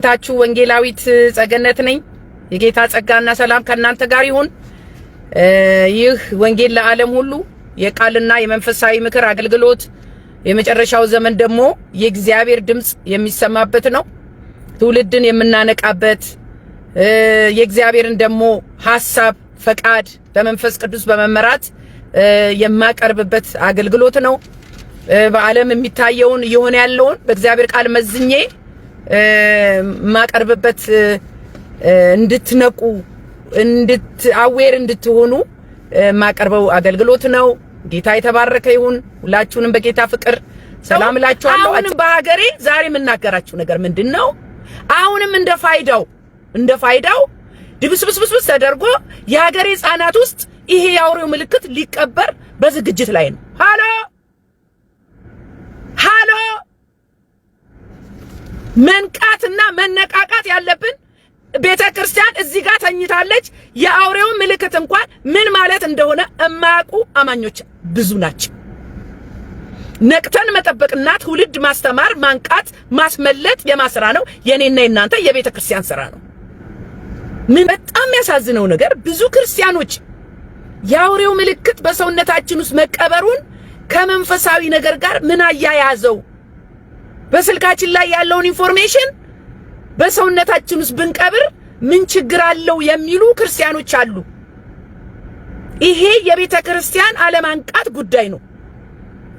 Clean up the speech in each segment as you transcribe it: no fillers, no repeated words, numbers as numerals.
ታችሁ ወንጌላዊት ጸገነት ነኝ። የጌታ ጸጋና ሰላም ከእናንተ ጋር ይሁን። ይህ ወንጌል ለዓለም ሁሉ የቃልና የመንፈሳዊ ምክር አገልግሎት የመጨረሻው ዘመን ደግሞ የእግዚአብሔር ድምጽ የሚሰማበት ነው። ትውልድን የምናነቃበት የእግዚአብሔርን ደግሞ ሐሳብ ፈቃድ በመንፈስ ቅዱስ በመመራት የማቀርብበት አገልግሎት ነው። በዓለም የሚታየውን ይሆን ያለውን በእግዚአብሔር ቃል መዝኜ ማቀርብበት እንድትነቁ አዌር እንድትሆኑ ማቀርበው አገልግሎት ነው። ጌታ የተባረከ ይሁን። ሁላችሁንም በጌታ ፍቅር ሰላም እላችኋለሁ። አሁንም በሀገሬ ዛሬ የምናገራችሁ ነገር ምንድነው? አሁንም እንደ ፋይዳው ድብስብስብስ ተደርጎ የሀገሬ ሕፃናት ውስጥ ይሄ የአውሬው ምልክት ሊቀበር በዝግጅት ላይ ነው። ሃሎ መንቃትና መነቃቃት ያለብን ቤተክርስቲያን እዚህ ጋር ተኝታለች። የአውሬው ምልክት እንኳን ምን ማለት እንደሆነ የማያውቁ አማኞች ብዙ ናቸው። ነቅተን መጠበቅና ትውልድ ማስተማር፣ ማንቃት፣ ማስመለጥ የማስራ ነው። የኔና የናንተ የቤተክርስቲያን ስራ ነው። ምን በጣም ያሳዝነው ነገር ብዙ ክርስቲያኖች የአውሬው ምልክት በሰውነታችን ውስጥ መቀበሩን ከመንፈሳዊ ነገር ጋር ምን አያያዘው? በስልካችን ላይ ያለውን ኢንፎርሜሽን በሰውነታችን ውስጥ ብንቀብር ምን ችግር አለው የሚሉ ክርስቲያኖች አሉ። ይሄ የቤተ ክርስቲያን አለማንቃት ጉዳይ ነው።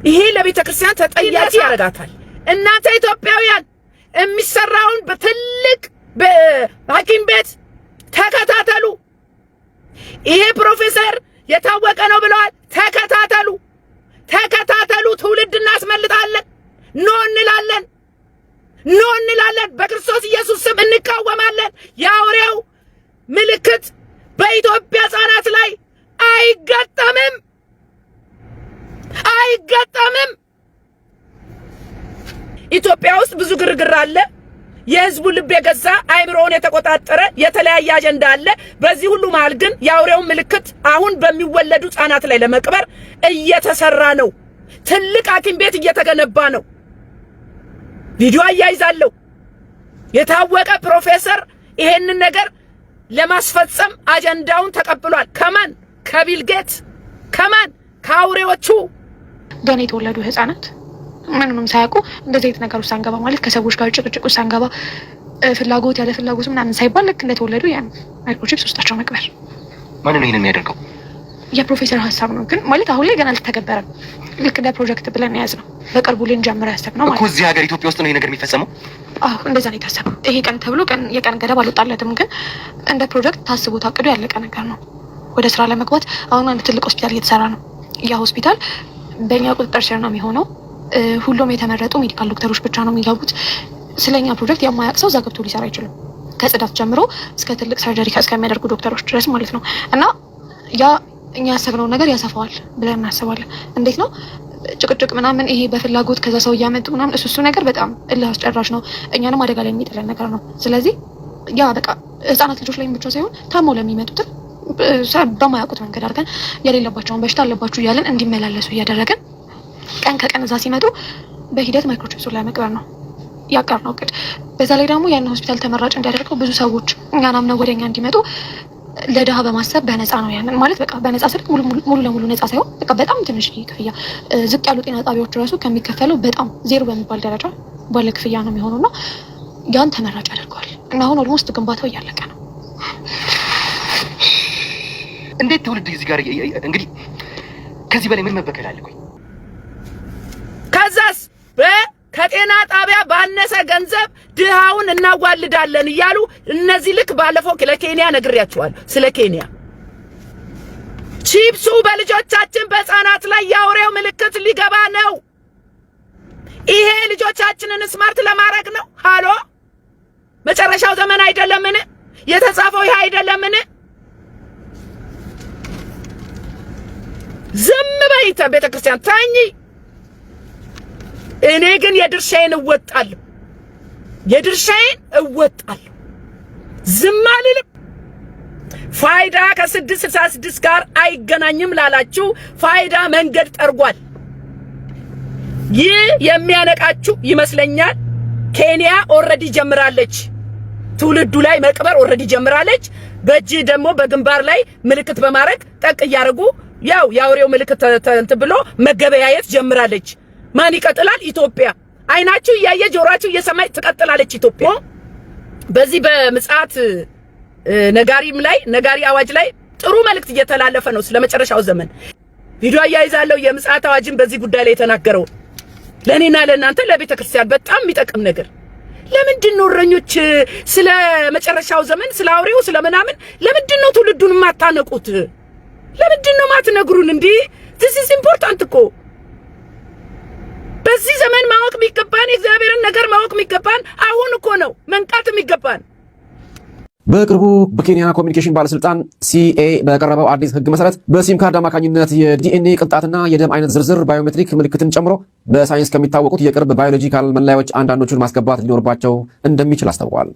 ይሄ ለቤተ ክርስቲያን ተጠያቂ ያረጋታል። እናንተ ኢትዮጵያውያን የሚሰራውን በትልቅ በሐኪም ቤት ተከታተሉ። ይሄ ፕሮፌሰር የታወቀ ነው ብለዋል። ተከታተሉ። ትውልድ እናስመልጣለን። ኖ እንላለን። በክርስቶስ ኢየሱስ ስም እንቃወማለን። የአውሬው ምልክት በኢትዮጵያ ሕፃናት ላይ አይገጠምም። ኢትዮጵያ ውስጥ ብዙ ግርግር አለ። የህዝቡ ልብ የገዛ አይምሮውን የተቆጣጠረ የተለያየ አጀንዳ አለ። በዚህ ሁሉ መሃል ግን የአውሬው ምልክት አሁን በሚወለዱ ሕፃናት ላይ ለመቅበር እየተሰራ ነው። ትልቅ ሐኪም ቤት እየተገነባ ነው። ቪዲዮ አያይዛለሁ። የታወቀ ፕሮፌሰር ይሄንን ነገር ለማስፈጸም አጀንዳውን ተቀብሏል። ከቢል ጌት ከአውሬዎቹ ገና የተወለዱ ሕፃናት ምንም ሳያውቁ እንደዚህ አይነት ነገር ውስጥ አንገባ ማለት ከሰዎች ጋር ጭቅጭቅ ውስጥ አንገባ ፍላጎት ያለ ፍላጎት ምናምን ሳይባል ልክ እንደተወለዱ ያን ማይክሮቺፕስ ውስጣቸው መቅበር። ማን ነው ይሄንን የሚያደርገው? የፕሮፌሰር ሐሳብ ነው፣ ግን ማለት አሁን ላይ ገና አልተገበረም። ልክ እንደ ፕሮጀክት ብለን ያዝነው በቅርቡ ልንጀምር ያሰብነው ማለት እኮ እዚህ ሀገር ኢትዮጵያ ውስጥ ነው ይሄ ነገር የሚፈጸመው። አዎ እንደዛ ነው የታሰበው። ይሄ ቀን ተብሎ የቀን ገደብ አልወጣለትም፣ ግን እንደ ፕሮጀክት ታስቦ ታቅዶ ያለቀ ነገር ነው። ወደ ስራ ለመግባት አሁን አንድ ትልቅ ሆስፒታል እየተሰራ ነው። ያ ሆስፒታል በእኛ ቁጥጥር ስር ነው የሚሆነው። ሁሉም የተመረጡ ሜዲካል ዶክተሮች ብቻ ነው የሚገቡት። ስለኛ ፕሮጀክት የማያውቅ ሰው እዛ ገብቶ ሊሰራ አይችልም። ከጽዳት ጀምሮ እስከ ትልቅ ሰርጀሪ እስከሚያደርጉ ዶክተሮች ድረስ ማለት ነው። እና ያ እኛ ያሰብነውን ነገር ያሰፋዋል ብለን እናስባለን። እንዴት ነው ጭቅጭቅ ምናምን ይሄ በፍላጎት ከዛ ሰው እያመጡ ምናምን እሱ ነገር በጣም እልህ አስጨራሽ ነው። እኛንም አደጋ ላይ የሚጥለን ነገር ነው። ስለዚህ ያ በቃ ህፃናት ልጆች ላይ ብቻ ሳይሆን ታመው ለሚመጡትን በማያውቁት መንገድ አድርገን የሌለባቸውን በሽታ አለባችሁ እያለን እንዲመላለሱ እያደረገን ቀን ከቀን እዛ ሲመጡ በሂደት ማይክሮቺፕሱን ላይ መቅበር ነው ያቀርነው እቅድ። በዛ ላይ ደግሞ ያን ሆስፒታል ተመራጭ እንዲያደርገው ብዙ ሰዎች እኛን አምነው ወደኛ እንዲመጡ ለድሃ በማሰብ በነፃ ነው ያንን ማለት በቃ በነፃ ስልክ ሙሉ ለሙሉ ነፃ ሳይሆን በቃ በጣም ትንሽ ክፍያ ዝቅ ያሉ ጤና ጣቢያዎች ራሱ ከሚከፈለው በጣም ዜሮ በሚባል ደረጃ ባለ ክፍያ ነው የሚሆነውና ያን ተመራጭ ያደርገዋል። እና አሁን ኦልሞስት ግንባታው እያለቀ ነው። እንዴት ትውልድ እዚህ ጋር እንግዲህ ከዚህ በላይ ምን መበከል አለ? ቆይ ከዛስ ከጤና ጣቢያ ባነሰ ገንዘብ ድሃውን እናዋልዳለን እያሉ እነዚህ ልክ ባለፈው ለኬንያ ነግሬያችኋለሁ። ስለ ኬንያ ቺፕሱ በልጆቻችን በሕፃናት ላይ የአውሬው ምልክት ሊገባ ነው። ይሄ ልጆቻችንን ስማርት ለማድረግ ነው። ሃሎ መጨረሻው ዘመን አይደለምን? የተጻፈው ይሄ አይደለምን? ዝም በይ ቤተክርስቲያን ታኝ። እኔ ግን የድርሻዬን እወጣለሁ። ዝም አልልም። ፋይዳ ከ666 ጋር አይገናኝም ላላችሁ ፋይዳ መንገድ ጠርጓል። ይህ የሚያነቃችሁ ይመስለኛል። ኬንያ ኦልሬዲ ጀምራለች። ትውልዱ ላይ መቅበር ኦሬዲ ጀምራለች። በእጅ ደግሞ በግንባር ላይ ምልክት በማድረግ ጠቅ እያደረጉ ያው የአውሬው ምልክት እንትን ብሎ መገበያየት ጀምራለች። ማን ይቀጥላል? ኢትዮጵያ። አይናችሁ እያየ ጆሮአችሁ እየሰማይ ትቀጥላለች ኢትዮጵያ። በዚህ በምጽአት ነጋሪም ላይ ነጋሪ አዋጅ ላይ ጥሩ መልእክት እየተላለፈ ነው ስለመጨረሻው ዘመን። ቪዲዮ አያይዛለሁ የምጽአት አዋጅን በዚህ ጉዳይ ላይ የተናገረው ለኔና ለእናንተ ለቤተ ክርስቲያን በጣም የሚጠቅም ነገር። ለምንድን ነው እረኞች ስለ መጨረሻው ዘመን ስለ አውሬው ስለ ምናምን ለምንድን ነው ትውልዱን ማታነቁት? ለምንድን ነው ማትነግሩን? እንዴ this is important እኮ በዚህ ዘመን ማወቅ የሚገባን የእግዚአብሔርን ነገር ማወቅ የሚገባን አሁን እኮ ነው መንቃት የሚገባን። በቅርቡ በኬንያ ኮሚኒኬሽን ባለስልጣን ሲኤ በቀረበው አዲስ ህግ መሰረት በሲም ካርድ አማካኝነት የዲኤንኤ ቅንጣትና የደም አይነት ዝርዝር ባዮሜትሪክ ምልክትን ጨምሮ በሳይንስ ከሚታወቁት የቅርብ ባዮሎጂካል መለያዎች አንዳንዶቹን ማስገባት ሊኖርባቸው እንደሚችል አስታውቋል።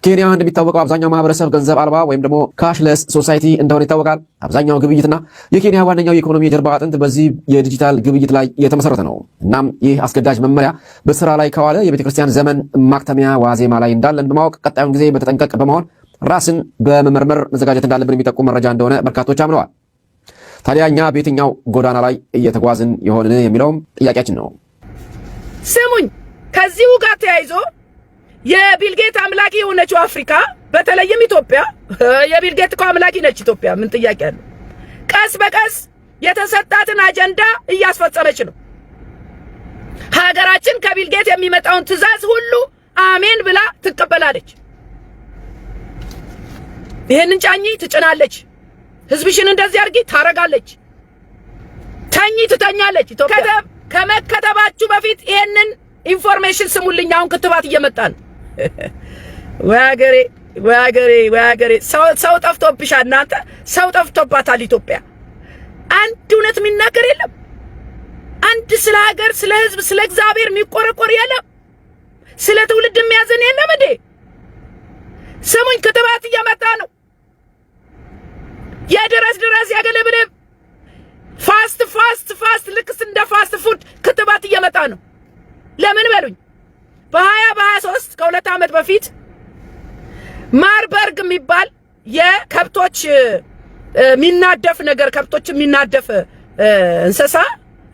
ኬንያ እንደሚታወቀው አብዛኛው ማህበረሰብ ገንዘብ አልባ ወይም ደግሞ ካሽለስ ሶሳይቲ እንደሆነ ይታወቃል። አብዛኛው ግብይትና የኬንያ ዋነኛው የኢኮኖሚ የጀርባ አጥንት በዚህ የዲጂታል ግብይት ላይ የተመሰረተ ነው። እናም ይህ አስገዳጅ መመሪያ በስራ ላይ ከዋለ የቤተክርስቲያን ዘመን ማክተሚያ ዋዜማ ላይ እንዳለን በማወቅ ቀጣዩን ጊዜ በተጠንቀቅ በመሆን ራስን በመመርመር መዘጋጀት እንዳለብን የሚጠቁም መረጃ እንደሆነ በርካቶች አምነዋል። ታዲያ እኛ በየትኛው ጎዳና ላይ እየተጓዝን ይሆን የሚለውም ጥያቄያችን ነው። ስሙኝ፣ ከዚሁ ጋር ተያይዞ የቢልጌት አምላኪ የሆነችው አፍሪካ በተለይም ኢትዮጵያ የቢልጌት እኮ አምላኪ ነች ኢትዮጵያ፣ ምን ጥያቄ አለ? ቀስ በቀስ የተሰጣትን አጀንዳ እያስፈጸመች ነው። ሀገራችን ከቢልጌት የሚመጣውን ትዕዛዝ ሁሉ አሜን ብላ ትቀበላለች። ይሄንን ጫኝ ትጭናለች። ህዝብሽን እንደዚህ አድርጊ ታረጋለች። ተኝ ትተኛለች። ኢትዮጵያ ከመከተባችሁ በፊት ይሄንን ኢንፎርሜሽን ስሙልኝ። አሁን ክትባት እየመጣ ነው። ወያገሬ ሰው ጠፍቶብሻል። እናንተ ሰው ጠፍቶባታል ኢትዮጵያ። አንድ እውነት የሚናገር የለም። አንድ ስለ ሀገር፣ ስለ ህዝብ፣ ስለ እግዚአብሔር የሚቆረቆር የለም። ስለ ትውልድ የሚያዝን የለም እንዴ? ስሙኝ፣ ክትባት እየመጣ ነው። የድረስ ያገለብልብ ፋስት ልክ እንደ ፋስት ፉድ ክትባት እየመጣ ነው። ለምን በሉኝ። በ23 ከሁለት ዓመት በፊት ማርበርግ የሚባል የከብቶች የሚናደፍ ነገር ከብቶች የሚናደፍ እንስሳ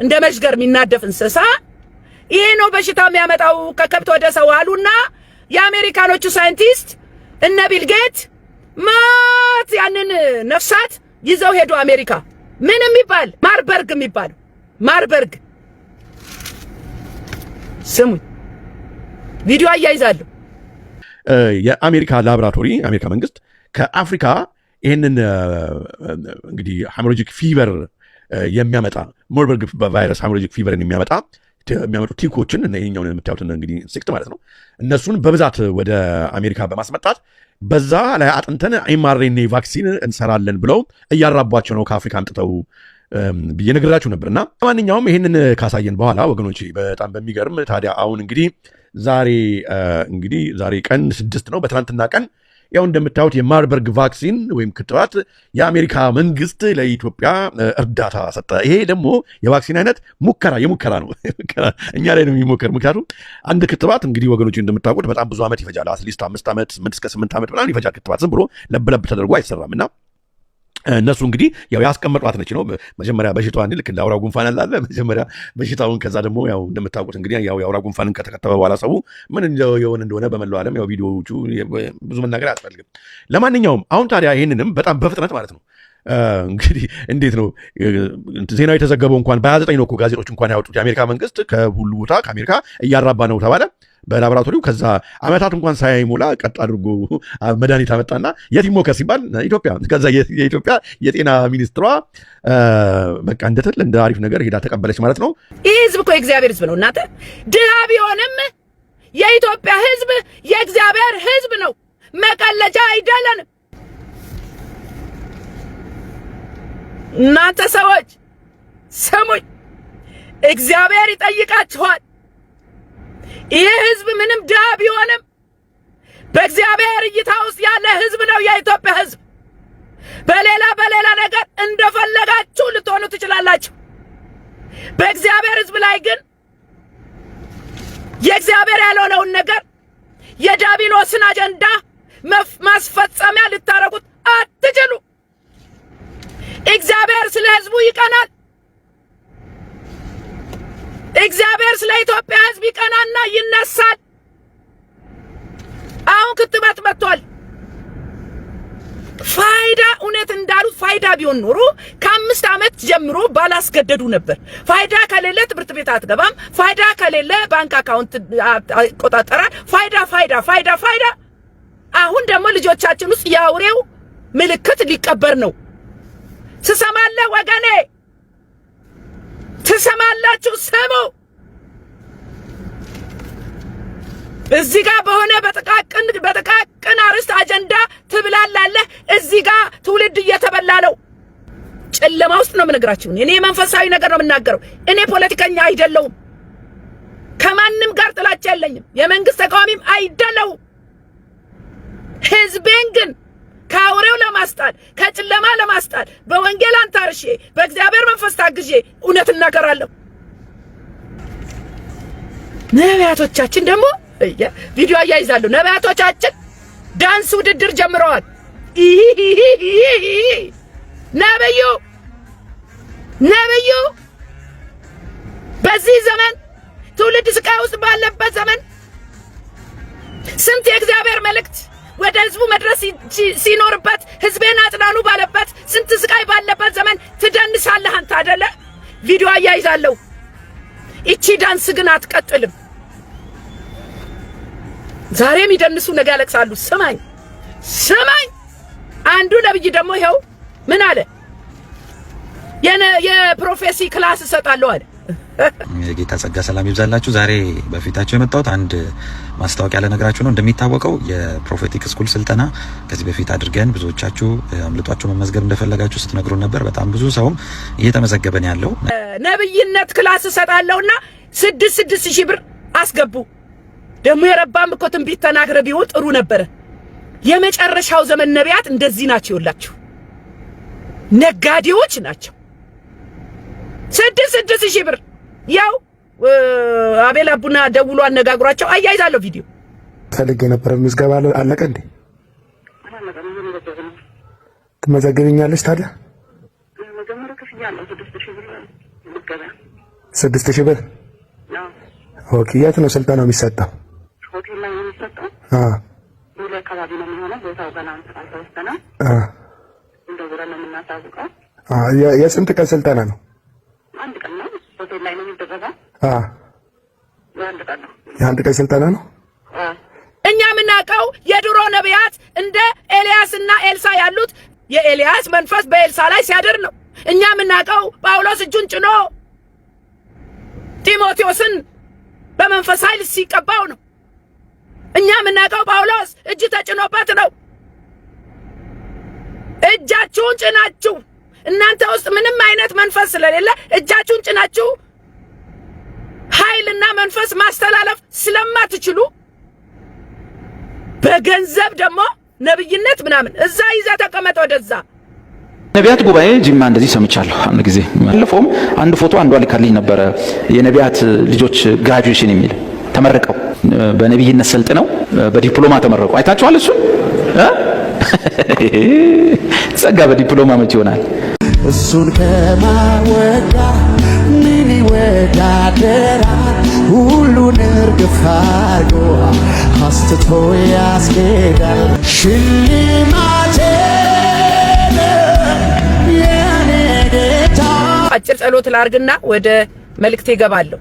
እንደ መሽገር የሚናደፍ እንስሳ ይሄ ነው በሽታ የሚያመጣው ከከብት ወደ ሰው አሉና የአሜሪካኖቹ ሳይንቲስት እነ ቢልጌት ማት ያንን ነፍሳት ይዘው ሄዱ አሜሪካ። ምን የሚባል ማርበርግ የሚባል ማርበርግ ስሙ ቪዲዮ አያይዛለሁ። የአሜሪካ ላቦራቶሪ አሜሪካ መንግስት ከአፍሪካ ይሄንን እንግዲህ ሃሞራጂክ ፊቨር የሚያመጣ ማርበርግ ቫይረስ ሃሞራጂክ ፊቨርን የሚያመጡ ቲኮችን እና ይሄኛውን የምታዩትን እንግዲህ ኢንሴክት ማለት ነው እነሱን በብዛት ወደ አሜሪካ በማስመጣት በዛ ላይ አጥንተን ኤምአርኤንኤ ቫክሲን እንሰራለን ብለው እያራቧቸው ነው ከአፍሪካ አምጥተው ብዬ ነግራችሁ ነበርና ማንኛውም ይሄንን ካሳየን በኋላ ወገኖች በጣም በሚገርም ታዲያ አሁን እንግዲህ ዛሬ ቀን 6 ነው። በትናንትና ቀን ያው እንደምታዩት የማርበርግ ቫክሲን ወይም ክትባት የአሜሪካ መንግስት ለኢትዮጵያ እርዳታ ሰጠ። ይሄ ደግሞ የቫክሲን አይነት የሙከራ ነው። እኛ ላይ ነው የሚሞከር። ምክንያቱም አንድ ክትባት እንግዲህ ወገኖች እንደምታውቁት በጣም ብዙ ዓመት ይፈጃል። አትሊስት 5 ዓመት 8 ዓመት ምናምን ይፈጃል ክትባት። ዝም ብሎ ለብ ተደርጎ አይሰራም እና እነሱ እንግዲህ ያው ያስቀመጧት ነች ነው መጀመሪያ በሽታዋን ልክ እንደ አውራ ጉንፋን አለ መጀመሪያ በሽታውን ከዛ ደግሞ ያው እንደምታውቁት እንግዲህ ያው የአውራ ጉንፋንን ከተከተበ በኋላ ሰው ምን እንደሆነ በመላው ዓለም ያው ቪዲዮዎቹ ብዙ መናገር አያስፈልግም። ለማንኛውም አሁን ታዲያ ይሄንንም በጣም በፍጥነት ማለት ነው እንግዲህ እንዴት ነው ዜናው የተዘገበው እንኳን በ29 ነው እኮ ጋዜጦች እንኳን ያወጡት የአሜሪካ መንግስት ከሁሉ ቦታ ከአሜሪካ እያራባ ነው ተባለ በላቦራቶሪው። ከዛ አመታት እንኳን ሳይሞላ ቀጥ አድርጎ መድኃኒት አመጣና የት ይሞከር ሲባል ኢትዮጵያ። ከዛ የኢትዮጵያ የጤና ሚኒስትሯ በቃ እንደ አሪፍ ነገር ሄዳ ተቀበለች ማለት ነው። ይህ ህዝብ እኮ የእግዚአብሔር ህዝብ ነው። እናንተ ድሃ ቢሆንም የኢትዮጵያ ህዝብ የእግዚአብሔር ህዝብ ነው። መቀለጃ አይደለንም። እናንተ ሰዎች ስሙኝ፣ እግዚአብሔር ይጠይቃችኋል። ይህ ህዝብ ምንም ድሃ ቢሆንም በእግዚአብሔር እይታ ውስጥ ያለ ህዝብ ነው የኢትዮጵያ ህዝብ። በሌላ ነገር እንደፈለጋችሁ ልትሆኑ ትችላላችሁ። በእግዚአብሔር ህዝብ ላይ ግን የእግዚአብሔር ያልሆነውን ነገር የዲያብሎስን አጀንዳ ማስፈጸሚያ ልታረጉት አትችሉ። እግዚአብሔር ስለ ህዝቡ ይቀናል። እግዚአብሔር ስለ ኢትዮጵያ ህዝብ ይቀናና ይነሳል። አሁን ክትባት መጥቷል። ፋይዳ እውነት እንዳሉት ፋይዳ ቢሆን ኖሮ ከ5 ዓመት ጀምሮ ባላስገደዱ ነበር። ፋይዳ ከሌለ ትምህርት ቤት አትገባም። ፋይዳ ከሌለ ባንክ አካውንት አቆጣጠራል። ፋይዳ። አሁን ደግሞ ልጆቻችን ውስጥ የአውሬው ምልክት ሊቀበር ነው። ትሰማለህ ወገኔ? ትሰማላችሁ? ስሙ። እዚህ ጋር በሆነ በጥቃቅን አርስት አጀንዳ ትብላለህ። እዚህ ጋር ትውልድ እየተበላ ነው። ጨለማ ውስጥ ነው የምነግራችሁ። እኔ መንፈሳዊ ነገር ነው የምናገረው። እኔ ፖለቲከኛ አይደለሁም። ከማንም ጋር ጥላቻ የለኝም። የመንግስት ተቃዋሚም አይደለሁም። ህዝቤን ግን ከአውሬው ለማስጣል ከጨለማ ለማስጣል በወንጌል አንታርሼ በእግዚአብሔር መንፈስ ታግዤ እውነት እናገራለሁ። ነቢያቶቻችን ደግሞ ቪዲዮ አያይዛለሁ። ነቢያቶቻችን ዳንስ ውድድር ጀምረዋል። ነብዩ በዚህ ዘመን ትውልድ ስቃይ ውስጥ ባለበት ዘመን ስንት የእግዚአብሔር መልእክት ወደ ህዝቡ መድረስ ሲኖርበት ህዝቤን አጽናኑ ባለበት ስንት ስቃይ ባለበት ዘመን ትደንሳለህ አንተ አይደለ? ቪዲዮ አያይዛለሁ። እቺ ዳንስ ግን አትቀጥልም። ዛሬም ይደንሱ ነገ ያለቅሳሉ። ስማኝ። አንዱ ነብይ ደግሞ ይኸው ምን አለ? የፕሮፌሲ ክላስ እሰጣለሁ አለ። የጌታ ጸጋ ሰላም ይብዛላችሁ። ዛሬ በፊታችሁ የመጣሁት አንድ ማስታወቂያ ለነገራችሁ ነው። እንደሚታወቀው የፕሮፌቲክ ስኩል ስልጠና ከዚህ በፊት አድርገን ብዙዎቻችሁ አምልጧችሁ መመዝገብ እንደፈለጋችሁ ስትነግሩ ነበር። በጣም ብዙ ሰውም እየተመዘገበ ነው ያለው። ነብይነት ክላስ እሰጣለሁና 6,000 ብር አስገቡ። ደግሞ የረባም እኮ ትንቢት ተናግረ ቢሆን ጥሩ ነበር። የመጨረሻው ዘመን ነቢያት እንደዚህ ናቸው። ይላችሁ ነጋዴዎች ናቸው። 6,000 ብር ያው አቤል አቡና ደውሎ አነጋግሯቸው አያይዛለሁ። ቪዲዮ ፈልጌ ነበር። ምዝገባ አለቀ እንዴ? ትመዘግብኛለሽ ታዲያ? 6,000 ብር። ኦኬ። የት ነው ስልጠናው የሚሰጠው? ሆቴል ላይ ነው የሚሰጠው። ዱላ አካባቢ ነው የሚሆነው። ቦታው ገና አልተወሰነ። እንደወራ ነው የምናሳውቀው። የስንት ቀን ስልጠና ነው? አንድ ቀን ነው። ሆቴል ላይ ነው የሚደረገው። የአንድ ቀን ስልጠና ነው። እኛ የምናውቀው የድሮ ነቢያት እንደ ኤልያስና ኤልሳ ያሉት የኤልያስ መንፈስ በኤልሳ ላይ ሲያድር ነው። እኛ የምናውቀው ጳውሎስ እጁን ጭኖ ጢሞቴዎስን በመንፈስ ኃይል ሲቀባው ነው። እኛ የምናውቀው ጳውሎስ እጅ ተጭኖበት ነው። እጃችሁን ጭናችሁ እናንተ ውስጥ ምንም አይነት መንፈስ ስለሌለ እጃችሁን ጭናችሁ ኃይልና መንፈስ ማስተላለፍ ስለማትችሉ በገንዘብ ደግሞ ነብይነት ምናምን እዛ ይዛ ተቀመጠ። ወደዛ ነቢያት ጉባኤ ጅማ እንደዚህ ሰምቻለሁ። አንድ ጊዜ ባለፈውም አንድ ፎቶ አንዷ ልካልኝ ነበረ። የነቢያት ልጆች ግራጁዌሽን የሚል ተመረቀው በነብይነት ሰልጥነው በዲፕሎማ ተመረቁ። አይታችኋል? እሱን ጸጋ በዲፕሎማ መች ይሆናል? እሱን ከማወዳ ምን ይወዳደራል? ሁሉን እርግፍ አድርጎ አስትቶ ያስኬዳል። ሽልማቴ የኔ ጌታ። አጭር ጸሎት ላርግና ወደ መልእክቴ እገባለሁ።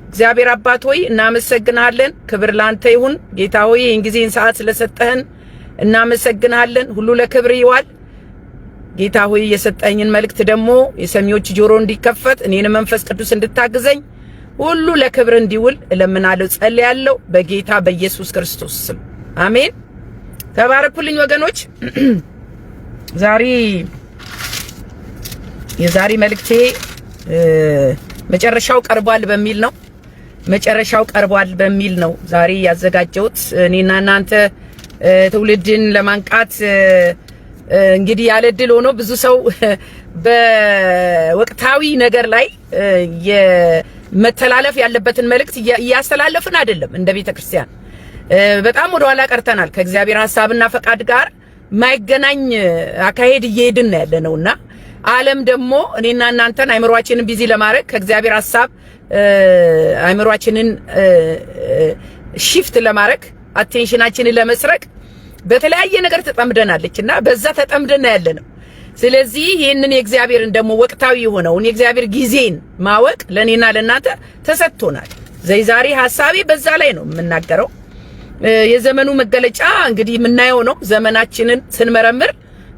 እግዚአብሔር አባት ሆይ እናመሰግናለን። ክብር ላንተ ይሁን። ጌታ ሆይ ይህን ጊዜን ሰዓት ስለሰጠህን እናመሰግናለን። ሁሉ ለክብር ይዋል። ጌታ ሆይ የሰጠኝን መልእክት ደግሞ የሰሚዎች ጆሮ እንዲከፈት እኔን መንፈስ ቅዱስ እንድታግዘኝ ሁሉ ለክብር እንዲውል እለምናለሁ፣ ጸልያለሁ በጌታ በኢየሱስ ክርስቶስ ስም አሜን። ተባረኩልኝ ወገኖች። የዛሬ መልእክቴ መጨረሻው ቀርቧል በሚል ነው ዛሬ ያዘጋጀሁት። እኔና እናንተ ትውልድን ለማንቃት እንግዲህ ያለ ድል ሆኖ ብዙ ሰው በወቅታዊ ነገር ላይ የመተላለፍ ያለበትን መልእክት እያስተላለፍን አይደለም። እንደ ቤተክርስቲያን በጣም ወደ ኋላ ቀርተናል። ከእግዚአብሔር ሐሳብና ፈቃድ ጋር ማይገናኝ አካሄድ እየሄድን ያለነውና ዓለም ደግሞ እኔና እናንተን አይምሮአችንን ቢዚ ለማድረግ ከእግዚአብሔር ሐሳብ አይምሮአችንን ሺፍት ለማድረግ አቴንሽናችንን ለመስረቅ በተለያየ ነገር ተጠምደናለችና በዛ ተጠምደና ያለነው። ስለዚህ ይሄንን የእግዚአብሔርን ደግሞ ወቅታዊ የሆነውን የእግዚአብሔር ጊዜን ማወቅ ለኔና ለናንተ ተሰጥቶናል። ዛሬ ሐሳቤ በዛ ላይ ነው የምናገረው። የዘመኑ መገለጫ እንግዲህ የምናየው ነው። ዘመናችንን ስንመረምር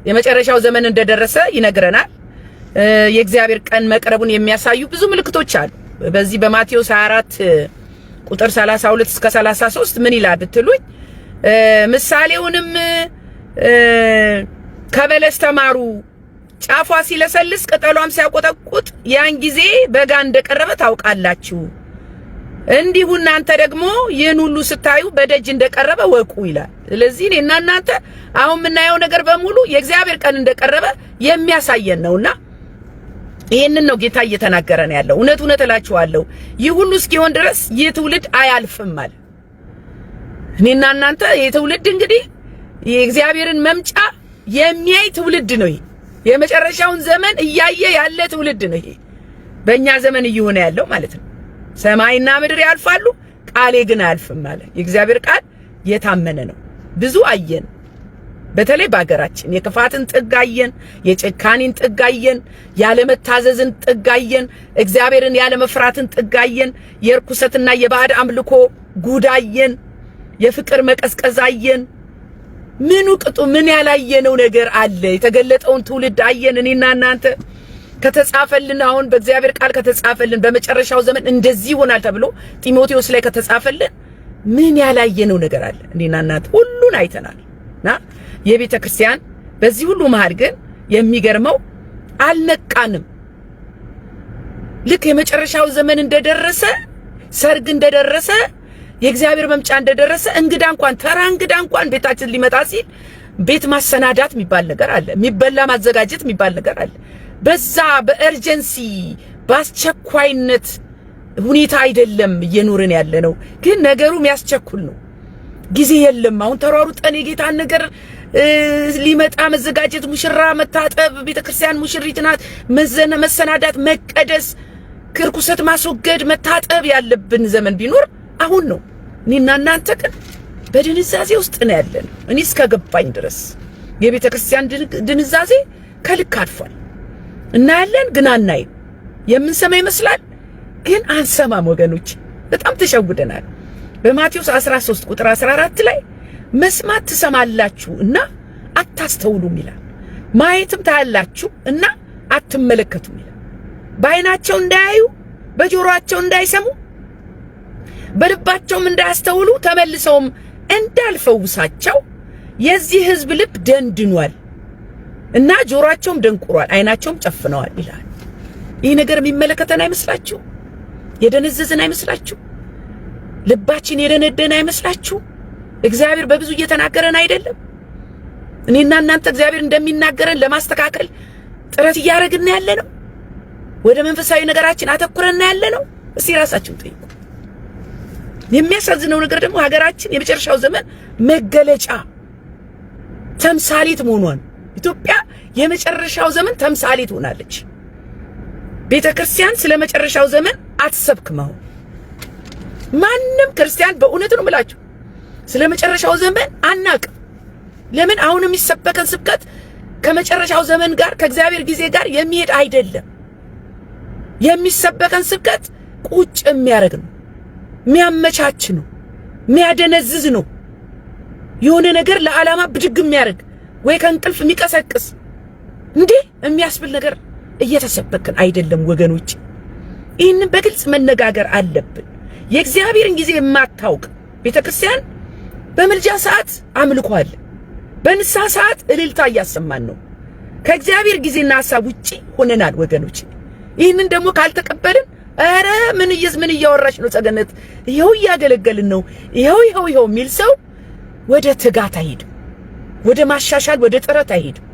የመጨረሻው ዘመን እንደደረሰ ይነግረናል። የእግዚአብሔር ቀን መቅረቡን የሚያሳዩ ብዙ ምልክቶች አሉ። በዚህ በማቴዎስ 24 ቁጥር 32 እስከ 33 ምን ይላል ብትሉኝ ምሳሌውንም ከበለስ ተማሩ፣ ጫፏ ሲለሰልስ ቅጠሏም ሲያቆጠቁጥ ያን ጊዜ በጋ እንደቀረበ ታውቃላችሁ። እንዲሁ እናንተ ደግሞ ይህን ሁሉ ስታዩ በደጅ እንደቀረበ ወቁ ይላል። ስለዚህ እኔና እናንተ አሁን የምናየው ነገር በሙሉ የእግዚአብሔር ቀን እንደቀረበ የሚያሳየን ነውና ይሄንን ነው ጌታ እየተናገረን ያለው። እውነት እውነት እላችኋለሁ ይህ ሁሉ እስኪሆን ድረስ ይህ ትውልድ አያልፍም ማለት እኔና እናንተ ይህ ትውልድ እንግዲህ የእግዚአብሔርን መምጫ የሚያይ ትውልድ ነው። ይሄ የመጨረሻውን ዘመን እያየ ያለ ትውልድ ነው። ይሄ በእኛ ዘመን እየሆነ ያለው ማለት ነው። ሰማይና ምድር ያልፋሉ ቃሌ ግን አያልፍም ማለት የእግዚአብሔር ቃል የታመነ ነው። ብዙ አየን። በተለይ በአገራችን የክፋትን ጥግ አየን፣ የጭካኔን ጥግ አየን፣ ያለመታዘዝን ጥግ አየን፣ እግዚአብሔርን ያለመፍራትን ጥግ አየን፣ የርኩሰትና የባዕድ አምልኮ ጉድ አየን፣ የፍቅር መቀዝቀዝ አየን። ምኑ ቅጡ ምን ያላየነው ነገር አለ? የተገለጠውን ትውልድ አየን። እኔና እናንተ ከተጻፈልን አሁን በእግዚአብሔር ቃል ከተጻፈልን በመጨረሻው ዘመን እንደዚህ ይሆናል ተብሎ ጢሞቴዎስ ላይ ከተጻፈልን ምን ያላየነው ነገር አለ? እኔና እናንተ ሁሉን አይተናልና የቤተ ክርስቲያን በዚህ ሁሉ መሃል ግን የሚገርመው አልነቃንም። ልክ የመጨረሻው ዘመን እንደደረሰ ሰርግ እንደደረሰ የእግዚአብሔር መምጫ እንደደረሰ እንግዳ እንኳን ተራ እንግዳ እንኳን ቤታችን ሊመጣ ሲል ቤት ማሰናዳት የሚባል ነገር አለ። የሚበላ ማዘጋጀት የሚባል ነገር አለ። በዛ በኤርጀንሲ በአስቸኳይነት ሁኔታ አይደለም እየኖርን ያለነው፣ ግን ነገሩ የሚያስቸኩል ነው። ጊዜ የለም። አሁን ተሯሩጠን የጌታን ነገር ሊመጣ መዘጋጀት፣ ሙሽራ መታጠብ፣ ቤተክርስቲያን ሙሽሪት ናት፣ መሰናዳት፣ መቀደስ፣ ክርኩሰት ማስወገድ፣ መታጠብ ያለብን ዘመን ቢኖር አሁን ነው። እኔና እናንተ ግን በድንዛዜ ውስጥ ነው ያለነው። እኔ እስከገባኝ ድረስ የቤተክርስቲያን ድንዛዜ ከልክ አልፏል። እናያለን ግን አናይም። የምንሰማ ይመስላል ግን አንሰማም። ወገኖች በጣም ተሸውደናል። በማቴዎስ 13 ቁጥር 14 ላይ መስማት ትሰማላችሁ እና አታስተውሉም ይላል። ማየትም ታያላችሁ እና አትመለከቱም ይላል። በዓይናቸው እንዳያዩ በጆሮአቸው እንዳይሰሙ በልባቸውም እንዳያስተውሉ ተመልሰውም እንዳልፈውሳቸው የዚህ ሕዝብ ልብ ደንድኗል እና ጆሮአቸውም ደንቁሯል፣ ዓይናቸውም ጨፍነዋል ይላል። ይህ ነገር የሚመለከተን አይመስላችሁ? የደነዘዘን አይመስላችሁ? ልባችን የደነደነ አይመስላችሁ? እግዚአብሔር በብዙ እየተናገረን አይደለም? እኔና እናንተ እግዚአብሔር እንደሚናገረን ለማስተካከል ጥረት እያደረግን ያለ ነው? ወደ መንፈሳዊ ነገራችን አተኩረን ያለ ነው? እስቲ ራሳችሁን ጠይቁ። የሚያሳዝነው ነገር ደግሞ ሀገራችን የመጨረሻው ዘመን መገለጫ ተምሳሌት መሆኗን፣ ኢትዮጵያ የመጨረሻው ዘመን ተምሳሌት ሆናለች። ቤተክርስቲያን ስለ መጨረሻው ዘመን አትሰብክም። አሁን ማንም ክርስቲያን በእውነት ነው የምላችሁ ስለ መጨረሻው ዘመን አናቅም። ለምን? አሁን የሚሰበከን ስብከት ከመጨረሻው ዘመን ጋር ከእግዚአብሔር ጊዜ ጋር የሚሄድ አይደለም። የሚሰበከን ስብከት ቁጭ የሚያደርግ ነው፣ የሚያመቻች ነው፣ የሚያደነዝዝ ነው። የሆነ ነገር ለዓላማ ብድግ የሚያደርግ ወይ ከእንቅልፍ የሚቀሰቅስ እንዴ የሚያስብል ነገር እየተሰበከን አይደለም ወገኖች። ይህንን በግልጽ መነጋገር አለብን። የእግዚአብሔርን ጊዜ የማታውቅ ቤተክርስቲያን በምልጃ ሰዓት አምልኮ አለ፣ በንስሐ ሰዓት እልልታ እያሰማን ነው። ከእግዚአብሔር ጊዜና ሐሳብ ውጪ ሆነናል ወገኖች። ይህንን ደግሞ ካልተቀበልን ኧረ ምን እያወራሽ ነው ጸገነት፣ ይኸው እያገለገልን ነው፣ ይኸው የሚል ሰው ወደ ትጋት አይሄድም፣ ወደ ማሻሻል ወደ ጥረት አይሄድም።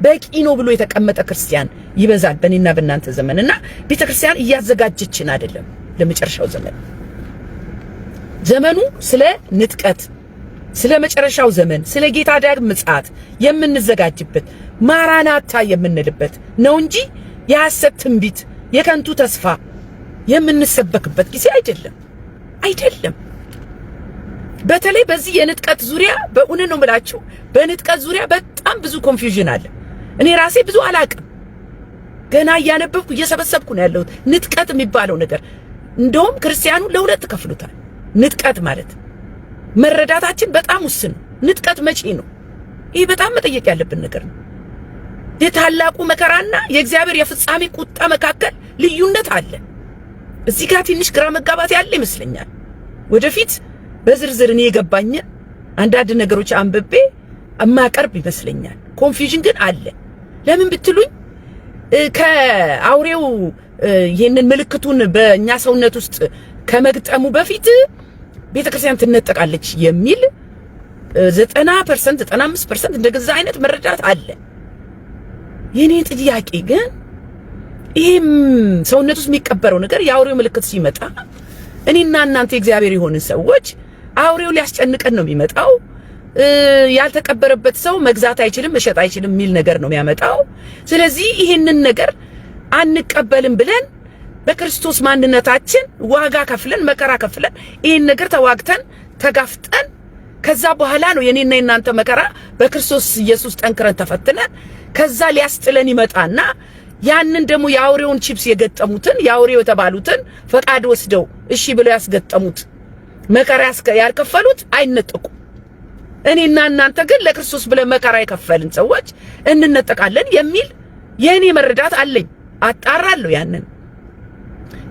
በቂ ነው ብሎ የተቀመጠ ክርስቲያን ይበዛል በእኔና በእናንተ ዘመንና ቤተክርስቲያን እያዘጋጀችን አይደለም ለመጨረሻው ዘመን። ዘመኑ ስለ ንጥቀት ስለ መጨረሻው ዘመን ስለ ጌታ ዳግም ምጽአት የምንዘጋጅበት ማራናታ የምንልበት ነው እንጂ የሐሰት ትንቢት የከንቱ ተስፋ የምንሰበክበት ጊዜ አይደለም። በተለይ በዚህ የንጥቀት ዙሪያ በእውነት ነው የምላችሁ፣ በንጥቀት ዙሪያ በጣም ብዙ ኮንፊውዥን አለ። እኔ ራሴ ብዙ አላቅም። ገና እያነበብኩ እየሰበሰብኩ ነው ያለሁት። ንጥቀት የሚባለው ነገር እንደውም ክርስቲያኑ ለሁለት ከፍሉታል። ንጥቀት ማለት መረዳታችን በጣም ውስን ነው። ንጥቀት መቼ ነው? ይህ በጣም መጠየቅ ያለብን ነገር ነው። የታላቁ መከራና የእግዚአብሔር የፍጻሜ ቁጣ መካከል ልዩነት አለ። እዚህ ጋር ትንሽ ግራ መጋባት ያለ ይመስለኛል። ወደፊት በዝርዝር እኔ የገባኝ አንዳንድ ነገሮች አንብቤ እማቀርብ ይመስለኛል። ኮንፊውዥን ግን አለ። ለምን ብትሉኝ ከአውሬው ይሄንን ምልክቱን በእኛ ሰውነት ውስጥ ከመግጠሙ በፊት ቤተክርስቲያን ትነጠቃለች የሚል 90% 95% እንደገዛ አይነት መረዳት አለ። የኔ ጥያቄ ግን ይሄም ሰውነት ውስጥ የሚቀበረው ነገር የአውሬው ምልክት ሲመጣ እኔና እናንተ እግዚአብሔር የሆኑ ሰዎች አውሬው ሊያስጨንቀን ነው የሚመጣው። ያልተቀበረበት ሰው መግዛት አይችልም መሸጥ አይችልም የሚል ነገር ነው የሚያመጣው። ስለዚህ ይሄንን ነገር አንቀበልም ብለን በክርስቶስ ማንነታችን ዋጋ ከፍለን መከራ ከፍለን ይሄን ነገር ተዋግተን ተጋፍጠን ከዛ በኋላ ነው የኔና የናንተ መከራ በክርስቶስ ኢየሱስ ጠንክረን ተፈትነን ከዛ ሊያስጥለን ይመጣና ያንን ደግሞ የአውሬውን ቺፕስ የገጠሙትን የአውሬው የተባሉትን ፈቃድ ወስደው እሺ ብለው ያስገጠሙት መከራ ያልከፈሉት አይነጠቁ። እኔና እናንተ ግን ለክርስቶስ ብለን መከራ የከፈልን ሰዎች እንነጠቃለን የሚል የኔ መረዳት አለኝ። አጣራለሁ ያንን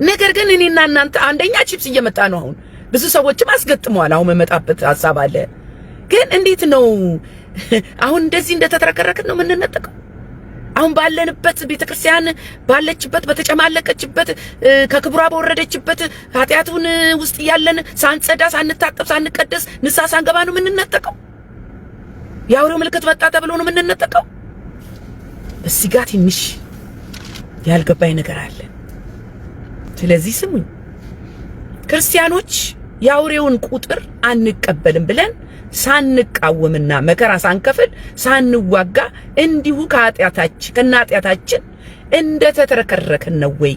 ነገር ግን እኔና እናንተ አንደኛ ቺፕስ እየመጣ ነው። አሁን ብዙ ሰዎችም አስገጥመዋል። አሁን መመጣበት ሐሳብ አለ። ግን እንዴት ነው አሁን እንደዚህ እንደተተረከረከን ነው የምንነጠቀው? አሁን ባለንበት ቤተክርስቲያን ባለችበት በተጨማለቀችበት ከክብሯ በወረደችበት ኃጢያቱን ውስጥ ያለን ሳንጸዳ ሳንታጠብ ሳንቀደስ ንስሐ ሳንገባ ነው የምንነጠቀው? የአውሬው ምልክት መጣ ተብሎ ነው የምንነጠቀው? እዚህ ጋር ትንሽ ያልገባኝ ነገር አለ። ስለዚህ ስሙኝ ክርስቲያኖች የአውሬውን ቁጥር አንቀበልም ብለን ሳንቃወምና መከራ ሳንከፍል ሳንዋጋ እንዲሁ ከኃጢአታችን እንደተተረከረከን ነው ወይ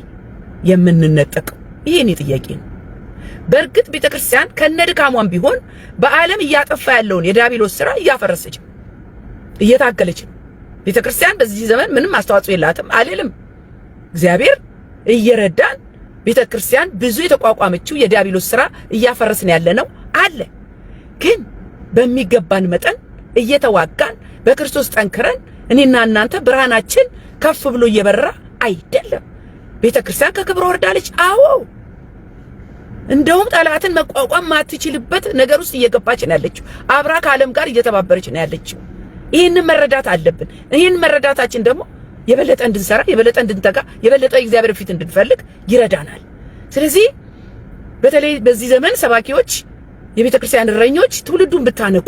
የምንነጠቀው? ይሄ እኔ ጥያቄ ነው። በእርግጥ ቤተክርስቲያን ከነድካሟም ቢሆን በዓለም እያጠፋ ያለውን የዲያብሎስ ሥራ እያፈረሰች እየታገለች ነው። ቤተክርስቲያን በዚህ ዘመን ምንም አስተዋጽኦ የላትም አልልም። እግዚአብሔር እየረዳን ቤተክርስቲያን ብዙ የተቋቋመችው የዲያብሎስ ሥራ እያፈረስን ያለነው አለ። ግን በሚገባን መጠን እየተዋጋን በክርስቶስ ጠንክረን እኔና እናንተ ብርሃናችን ከፍ ብሎ እየበራ አይደለም። ቤተክርስቲያን ከክብሯ ወርዳለች። አዎ እንደውም ጠላትን መቋቋም ማትችልበት ነገር ውስጥ እየገባች ነው ያለችው። አብራ ከዓለም ጋር እየተባበረች ነው ያለችው። ይህንን መረዳት አለብን። ይህን መረዳታችን ደግሞ የበለጠ እንድንሰራ የበለጠ እንድንተጋ የበለጠ እግዚአብሔር ፊት እንድንፈልግ ይረዳናል። ስለዚህ በተለይ በዚህ ዘመን ሰባኪዎች የቤተክርስቲያን እረኞች ትውልዱን ብታነቁ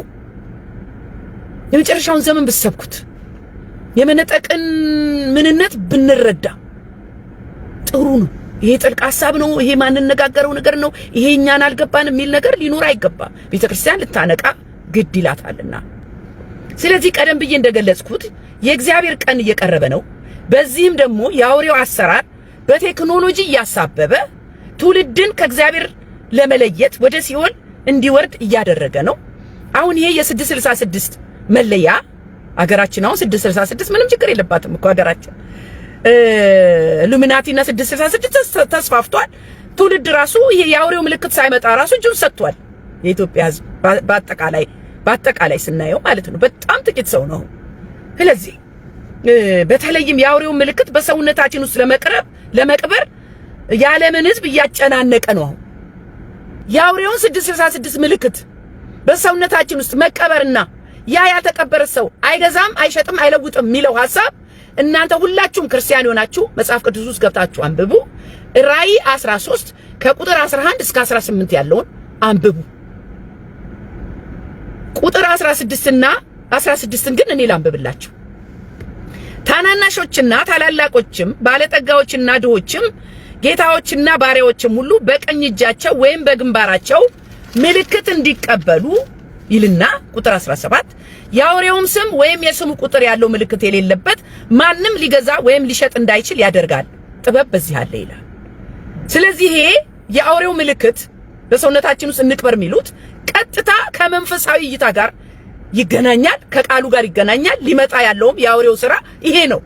የመጨረሻውን ዘመን ብትሰብኩት የመነጠቅን ምንነት ብንረዳ ጥሩ ነው። ይሄ ጥልቅ ሐሳብ ነው። ይሄ ማንነጋገረው ነገር ነው። ይሄ እኛን አልገባን የሚል ነገር ሊኖር አይገባም። ቤተክርስቲያን ልታነቃ ግድ ይላታልና ስለዚህ ቀደም ብዬ እንደገለጽኩት የእግዚአብሔር ቀን እየቀረበ ነው። በዚህም ደግሞ የአውሬው አሰራር በቴክኖሎጂ እያሳበበ ትውልድን ከእግዚአብሔር ለመለየት ወደ ሲኦል እንዲወርድ እያደረገ ነው። አሁን ይሄ የ666 መለያ አገራችን አሁን 666 ምንም ችግር የለባትም እኮ አገራችን። ኢሉሚናቲና 666 ተስፋፍቷል። ትውልድ ራሱ ይሄ የአውሬው ምልክት ሳይመጣ ራሱ እጁን ሰጥቷል። የኢትዮጵያ ሕዝብ በአጠቃላይ ስናየው ማለት ነው በጣም ጥቂት ሰው ነው። ስለዚህ በተለይም የአውሬው ምልክት በሰውነታችን ውስጥ ለመቅበር የዓለምን ሕዝብ እያጨናነቀ ነው። የአውሬውን 666 ምልክት በሰውነታችን ውስጥ መቀበርና ያ ያልተቀበረ ሰው አይገዛም፣ አይሸጥም፣ አይለውጥም የሚለው ሐሳብ እናንተ ሁላችሁም ክርስቲያን ሆናችሁ መጽሐፍ ቅዱስ ውስጥ ገብታችሁ አንብቡ። ራዕይ 13 ከቁጥር 11 እስከ 18 ያለውን አንብቡ። ቁጥር 16 እና 16ን ግን እኔ ላንብብላችሁ። ታናናሾችና ታላላቆችም ባለጠጋዎችና ድሆችም ጌታዎችና ባሪያዎችም ሁሉ በቀኝ እጃቸው ወይም በግንባራቸው ምልክት እንዲቀበሉ ይልና ቁጥር 17 የአውሬውም ስም ወይም የስሙ ቁጥር ያለው ምልክት የሌለበት ማንም ሊገዛ ወይም ሊሸጥ እንዳይችል ያደርጋል። ጥበብ በዚህ አለ ይላል። ስለዚህ ይሄ የአውሬው ምልክት በሰውነታችን ውስጥ እንቅበር የሚሉት ቀጥታ ከመንፈሳዊ እይታ ጋር ይገናኛል፣ ከቃሉ ጋር ይገናኛል። ሊመጣ ያለውም የአውሬው ስራ ይሄ ነው።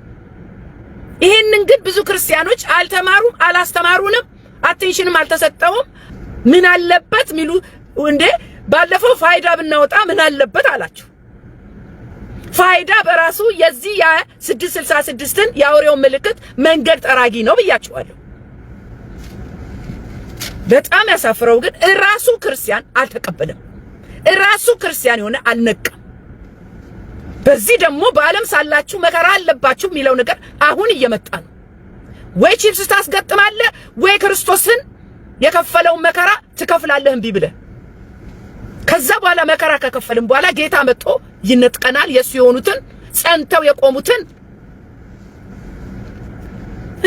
ይሄንን ግን ብዙ ክርስቲያኖች አልተማሩም፣ አላስተማሩንም፣ አቴንሽንም አልተሰጠውም። ምን አለበት ሚሉ እንዴ ባለፈው ፋይዳ ብናወጣ ምን አለበት አላችሁ። ፋይዳ በራሱ የዚህ የ666ን የአውሬው ምልክት መንገድ ጠራጊ ነው ብያችኋለሁ። በጣም ያሳፍረው ግን ራሱ ክርስቲያን አልተቀበለም። ራሱ ክርስቲያን የሆነ አልነቃም። በዚህ ደግሞ በዓለም ሳላችሁ መከራ አለባችሁ የሚለው ነገር አሁን እየመጣ ነው። ወይ ቺፕስ ታስገጥማለህ ወይ ክርስቶስን የከፈለውን መከራ ትከፍላለህ እምቢ ብለህ። ከዛ በኋላ መከራ ከከፈልን በኋላ ጌታ መጥቶ ይነጥቀናል። የሱ የሆኑትን ጸንተው የቆሙትን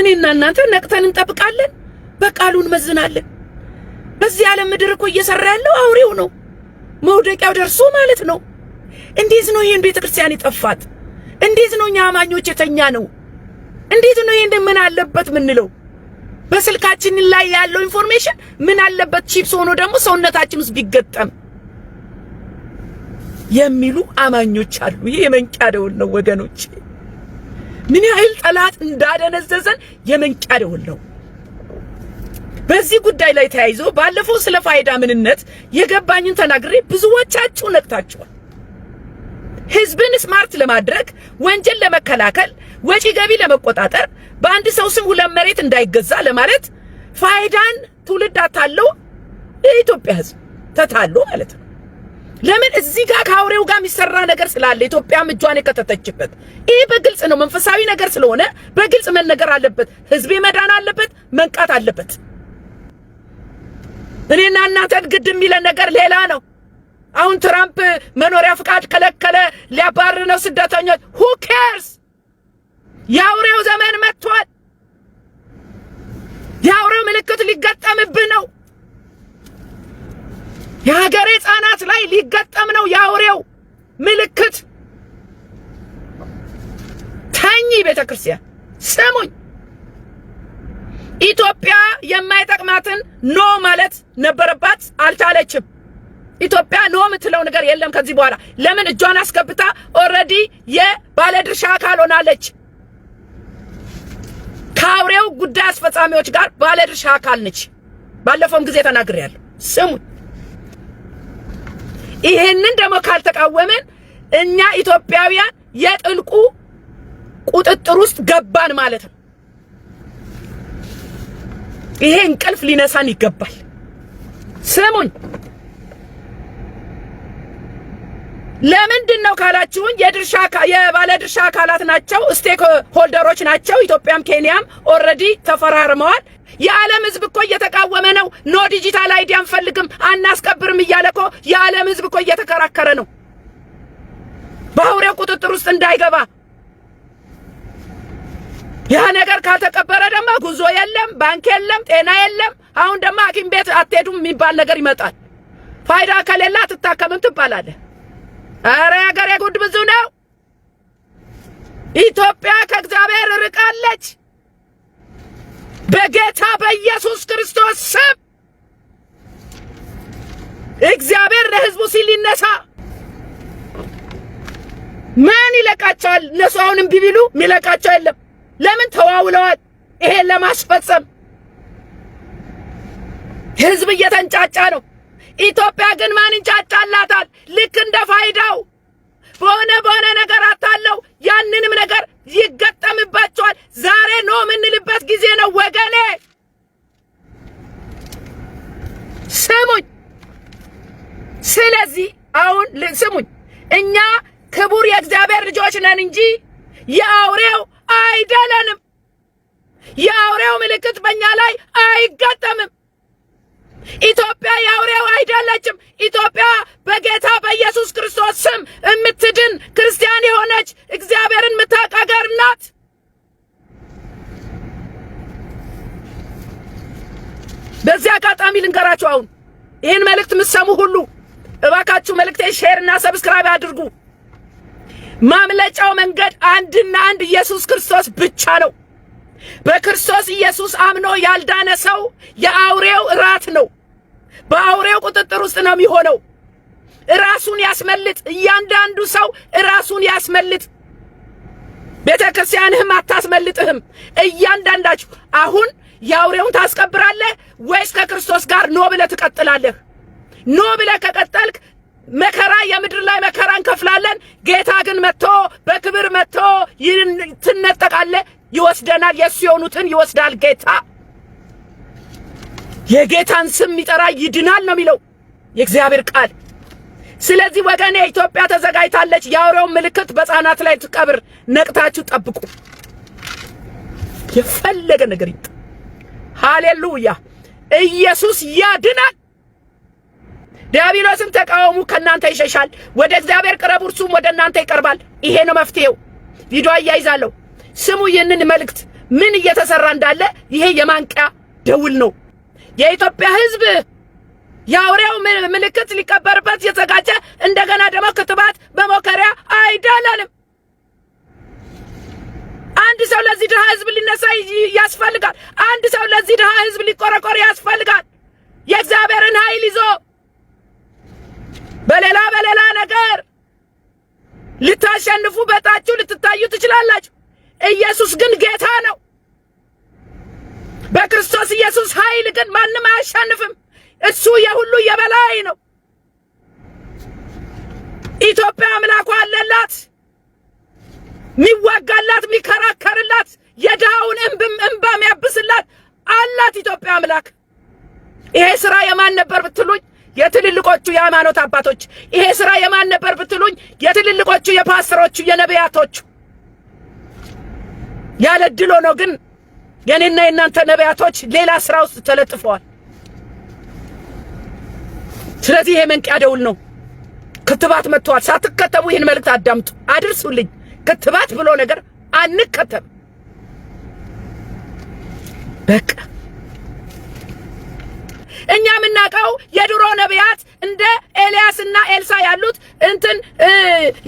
እኔና እናንተ ነቅተን እንጠብቃለን፣ በቃሉ እንመዝናለን። በዚህ ዓለም ምድር እኮ እየሰራ ያለው አውሬው ነው። መውደቂያው ደርሶ ማለት ነው። እንዴት ነው ይሄን ቤተክርስቲያን ይጠፋት? እንዴት ነው እኛ አማኞች የተኛ ነው? እንዴት ነው ይሄን ምን አለበት ምንለው? በስልካችን ላይ ያለው ኢንፎርሜሽን ምን አለበት ቺፕስ ሆኖ ደግሞ ሰውነታችን ውስጥ ቢገጠም የሚሉ አማኞች አሉ። ይሄ የመንቂያ ደወል ነው ወገኖች። ምን ያህል ጠላት እንዳደነዘዘን የመንቂያ ደወል ነው። በዚህ ጉዳይ ላይ ተያይዞ ባለፈው ስለ ፋይዳ ምንነት የገባኝን ተናግሬ ብዙዎቻችሁ ነቅታችኋል። ህዝብን ስማርት ለማድረግ ወንጀል ለመከላከል ወጪ ገቢ ለመቆጣጠር በአንድ ሰው ስም ሁለት መሬት እንዳይገዛ ለማለት ፋይዳን ትውልድ አታለው የኢትዮጵያ ህዝብ ተታሎ ማለት ነው። ለምን እዚህ ጋር ከአውሬው ጋር የሚሰራ ነገር ስላለ ኢትዮጵያም እጇን የከተተችበት ይሄ በግልጽ ነው። መንፈሳዊ ነገር ስለሆነ በግልጽ መነገር አለበት። ህዝብ መዳን አለበት፣ መንቃት አለበት። እኔና እናንተን ግድ የሚለን ነገር ሌላ ነው። አሁን ትራምፕ መኖሪያ ፍቃድ ከለከለ፣ ሊያባርር ነው ስደተኞች። who cares? የአውሬው ዘመን መጥቷል። የአውሬው ምልክት ሊገጠምብህ ነው። የሀገሬ ህፃናት ላይ ሊገጠም ነው የአውሬው ምልክት። ተኝ ቤተክርስቲያን ስሙኝ። ኢትዮጵያ የማይጠቅማትን ኖ ማለት ነበረባት፣ አልቻለችም። ኢትዮጵያ ኖ የምትለው ነገር የለም ከዚህ በኋላ። ለምን እጇን አስገብታ ኦልሬዲ የባለድርሻ አካል ሆናለች። ከአውሬው ጉዳይ አስፈጻሚዎች ጋር ባለድርሻ አካል ነች። ባለፈውም ጊዜ ተናግሬያለሁ። ስሙኝ። ይሄንን ደግሞ ካልተቃወመን እኛ ኢትዮጵያውያን የጥልቁ ቁጥጥር ውስጥ ገባን ማለት ነው። ይሄ እንቅልፍ ሊነሳን ይገባል። ስሙኝ። ለምንድን ነው ካላችሁኝ የባለድርሻ አካላት ናቸው፣ ስቴክ ሆልደሮች ናቸው። ኢትዮጵያም ኬንያም ኦልሬዲ ተፈራርመዋል። የዓለም ህዝብ እኮ እየተቃወመ ነው። ኖ ዲጂታል አይዲ አንፈልግም አናስቀብርም እያለ እኮ የዓለም ህዝብ እኮ እየተከራከረ ነው በአውሬው ቁጥጥር ውስጥ እንዳይገባ። ያ ነገር ካልተቀበረ ደግሞ ጉዞ የለም፣ ባንክ የለም፣ ጤና የለም። አሁን ደግሞ ሐኪም ቤት አትሄዱም የሚባል ነገር ይመጣል። ፋይዳ ከሌላ አትታከምም ትባላለህ። አረ ሀገሬ ጉድ ብዙ ነው። ኢትዮጵያ ከእግዚአብሔር ርቃለች። በጌታ በኢየሱስ ክርስቶስ ስም እግዚአብሔር ለህዝቡ ሲል ይነሳ። ማን ይለቃቸዋል? እነሱ አሁን እምቢ ቢሉ የሚለቃቸው የለም። ለምን ተዋውለዋል ይሄን ለማስፈጸም። ህዝብ እየተንጫጫ ነው። ኢትዮጵያ ግን ማን እንጫጫላታል? ልክ እንደ ፋይዳው በሆነ ነገር አታለው ያንንም ነገር ይገጠምባቸዋል። ዛሬ ነው የምንልበት ጊዜ ነው ወገኔ። ስሙኝ። ስለዚህ አሁን ስሙኝ፣ እኛ ክቡር የእግዚአብሔር ልጆች ነን እንጂ የአውሬው አይደለንም። የአውሬው ምልክት በእኛ ላይ አይገጠምም። ኢትዮጵያ የአውሬው አይደለችም። ኢትዮጵያ በጌታ በኢየሱስ ክርስቶስ ስም እምትድን ክርስቲያን የሆነች እግዚአብሔርን የምታውቅ አገር ናት። በዚህ አጋጣሚ ልንገራችሁ፣ አሁን ይህን መልእክት የምትሰሙ ሁሉ እባካችሁ መልእክቴ ሼር እና ሰብስክራይብ አድርጉ። ማምለጫው መንገድ አንድና አንድ ኢየሱስ ክርስቶስ ብቻ ነው። በክርስቶስ ኢየሱስ አምኖ ያልዳነ ሰው የአውሬው ራት ነው። በአውሬው ቁጥጥር ውስጥ ነው የሚሆነው። ራሱን ያስመልጥ። እያንዳንዱ ሰው ራሱን ያስመልጥ። ቤተክርስቲያንህም አታስመልጥህም። እያንዳንዳችሁ አሁን የአውሬውን ታስቀብራለህ ወይስ ከክርስቶስ ጋር ኖ ብለህ ትቀጥላለህ? ኖ ብለህ ከቀጠልክ መከራ የምድር ላይ መከራ እንከፍላለን። ጌታ ግን መጥቶ በክብር መጥቶ ትነጠቃለህ፣ ይወስደናል። የሱ የሆኑትን ይወስዳል ጌታ። የጌታን ስም ይጠራ ይድናል ነው የሚለው የእግዚአብሔር ቃል። ስለዚህ ወገኔ ኢትዮጵያ ተዘጋጅታለች። የአውሬውን ምልክት በሕፃናት ላይ ትቀብር። ነቅታችሁ ጠብቁ። የፈለገ ነገር ይጥ ሃሌሉያ! ኢየሱስ ያድናል። ዲያብሎስን ተቃወሙ፣ ከናንተ ይሸሻል። ወደ እግዚአብሔር ቅረቡ፣ እርሱም ወደ እናንተ ይቀርባል። ይሄ ነው መፍትሄው። ቪዲዮ አያይዛለሁ። ስሙ ይህንን መልእክት ምን እየተሰራ እንዳለ። ይሄ የማንቂያ ደውል ነው። የኢትዮጵያ ሕዝብ የአውሬው ምልክት ሊቀበርበት የተዘጋጀ እንደገና ደግሞ ክትባት በሞከሪያ አይደለም። አንድ ሰው ለዚህ ድሃ ሕዝብ ሊነሳ ያስፈልጋል። አንድ ሰው ለዚህ ድሃ ሕዝብ ሊቆረቆር ያስፈልጋል። የእግዚአብሔርን ኃይል ይዞ በሌላ ነገር ልታሸንፉ በታችሁ ልትታዩ ትችላላችሁ። ኢየሱስ ግን ጌታ ነው። በክርስቶስ ኢየሱስ ኃይል ግን ማንም አያሸንፍም። እሱ የሁሉ የበላይ ነው። ኢትዮጵያ አምላኳ አለላት፣ ሚዋጋላት፣ ሚከራከርላት፣ የድሃውን እንባ የሚያብስላት አላት ኢትዮጵያ አምላክ። ይሄ ስራ የማን ነበር ብትሉኝ የትልልቆቹ የሃይማኖት አባቶች። ይሄ ስራ የማን ነበር ብትሉኝ የትልልቆቹ የፓስተሮቹ የነቢያቶቹ። ያለ ድሎ ነው ግን የኔና የናንተ ነቢያቶች ሌላ ስራ ውስጥ ተለጥፈዋል። ስለዚህ ይሄ መንቂያ ደውል ነው። ክትባት መጥቷል። ሳትከተቡ ይህን መልእክት አዳምጡ፣ አድርሱልኝ። ክትባት ብሎ ነገር አንከተም። በቃ እኛ የምናውቀው የድሮ ነቢያት እንደ ኤልያስና ኤልሳ ያሉት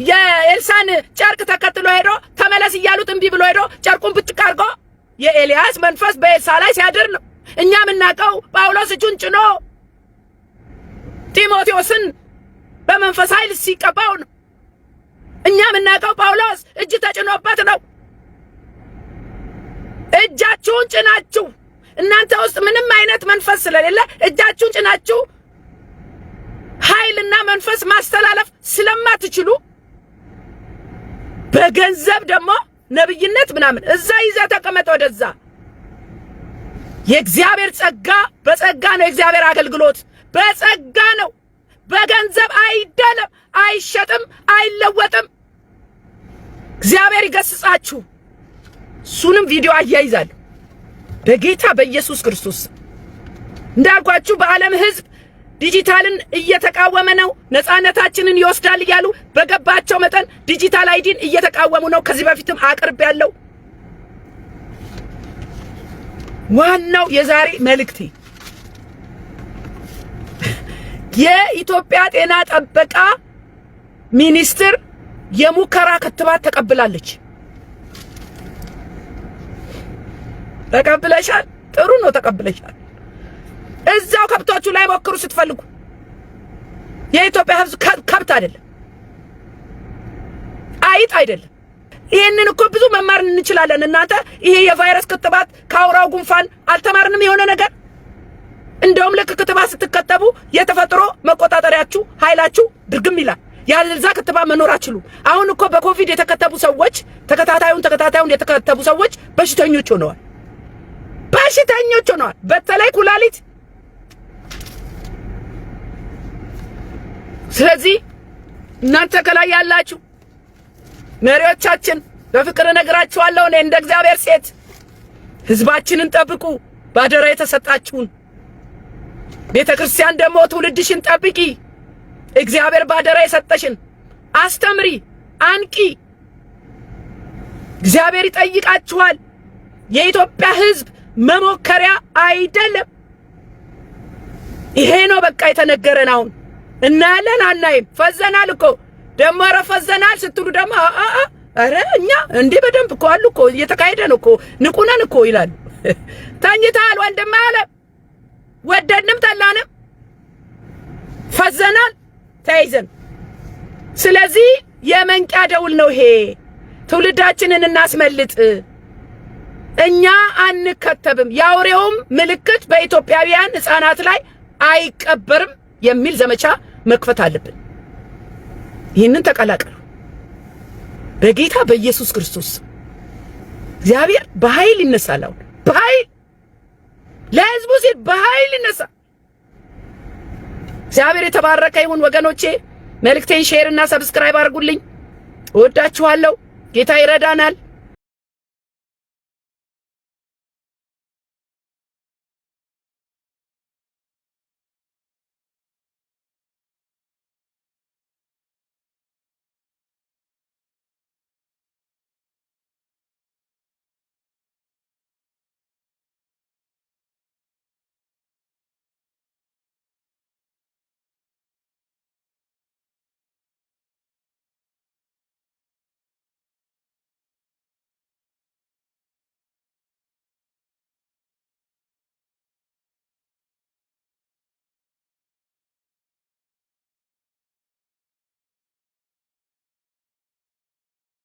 የኤልሳን ጨርቅ ተከትሎ ሄዶ ተመለስ እያሉት እምቢ ብሎ ሄዶ ጨርቁን ብትቅ አድርጎ የኤልያስ መንፈስ በኤልሳ ላይ ሲያድር ነው። እኛ የምናውቀው ጳውሎስ እጁን ጭኖ ጢሞቴዎስን በመንፈስ ኃይል ሲቀባው ነው። እኛ የምናውቀው ጳውሎስ እጅ ተጭኖበት ነው። እጃችሁን ጭናችሁ እናንተ ውስጥ ምንም አይነት መንፈስ ስለሌለ እጃችሁን ጭናችሁ ኃይልና መንፈስ ማስተላለፍ ስለማትችሉ በገንዘብ ደግሞ ነብይነት ምናምን እዛ ይዘ ተቀመጠ። ወደዛ የእግዚአብሔር ጸጋ በጸጋ ነው። የእግዚአብሔር አገልግሎት በጸጋ ነው፣ በገንዘብ አይደለም። አይሸጥም፣ አይለወጥም። እግዚአብሔር ይገስጻችሁ። እሱንም ቪዲዮ አያይዛለሁ በጌታ በኢየሱስ ክርስቶስ። እንዳልኳችሁ በዓለም ሕዝብ ዲጂታልን እየተቃወመ ነው። ነፃነታችንን ይወስዳል እያሉ በገባቸው መጠን ዲጂታል አይዲን እየተቃወሙ ነው። ከዚህ በፊትም አቅርብ ያለው ዋናው የዛሬ መልእክቴ የኢትዮጵያ ጤና ጥበቃ ሚኒስትር የሙከራ ክትባት ተቀብላለች። ተቀብለሻል? ጥሩ ነው፣ ተቀብለሻል። እዛው ከብቶቹ ላይ ሞክሩ ስትፈልጉ። የኢትዮጵያ ሕዝብ ከብት አይደለም፣ አይጥ አይደለም። ይሄንን እኮ ብዙ መማር እንችላለን። እናንተ ይሄ የቫይረስ ክትባት ከአውራው ጉንፋን አልተማርንም የሆነ ነገር? እንደውም ልክ ክትባት ስትከተቡ የተፈጥሮ መቆጣጠሪያችሁ ኃይላችሁ ድርግም ይላል። ያለዛ ክትባት መኖር አትችሉ። አሁን እኮ በኮቪድ የተከተቡ ሰዎች ተከታታዩን የተከተቡ ሰዎች በሽተኞች ሆነዋል። በተለይ ኩላሊት። ስለዚህ እናንተ ከላይ ያላችሁ መሪዎቻችን በፍቅር እነግራችኋለሁ። እኔ እንደ እግዚአብሔር ሴት ህዝባችንን ጠብቁ፣ ባደራ የተሰጣችሁን። ቤተክርስቲያን ደግሞ ትውልድሽን ጠብቂ። እግዚአብሔር ባደራ የሰጠሽን አስተምሪ፣ አንቂ። እግዚአብሔር ይጠይቃችኋል። የኢትዮጵያ ህዝብ መሞከሪያ አይደለም። ይሄ ነው በቃ የተነገረን። አሁን እናያለን አናይም። ፈዘናል እኮ ደግሞ ኧረ ፈዘናል ስትሉ ደግሞ ኧረ እኛ እንዴ በደንብ እኮ አሉ እኮ እየተካሄደ ነው እኮ ንቁነን እኮ ይላሉ። ተኝተሃል ወንድም አለ ወደድንም ጠላንም ፈዘናል ተይዘን። ስለዚህ የመንቂያ ደውል ነው ይሄ። ትውልዳችንን እናስመልጥ። እኛ አንከተብም። የአውሬውም ምልክት በኢትዮጵያውያን ሕፃናት ላይ አይቀበርም የሚል ዘመቻ መክፈት አለብን። ይህንን ተቀላቀሉ በጌታ በኢየሱስ ክርስቶስ። እግዚአብሔር በኃይል ይነሳል። አሁን በኃይል ለሕዝቡ ሲል በኃይል ይነሳል። እግዚአብሔር የተባረከ ይሁን ወገኖቼ። መልእክቴን ሼር እና ሰብስክራይብ አድርጉልኝ። እወዳችኋለሁ። ጌታ ይረዳናል።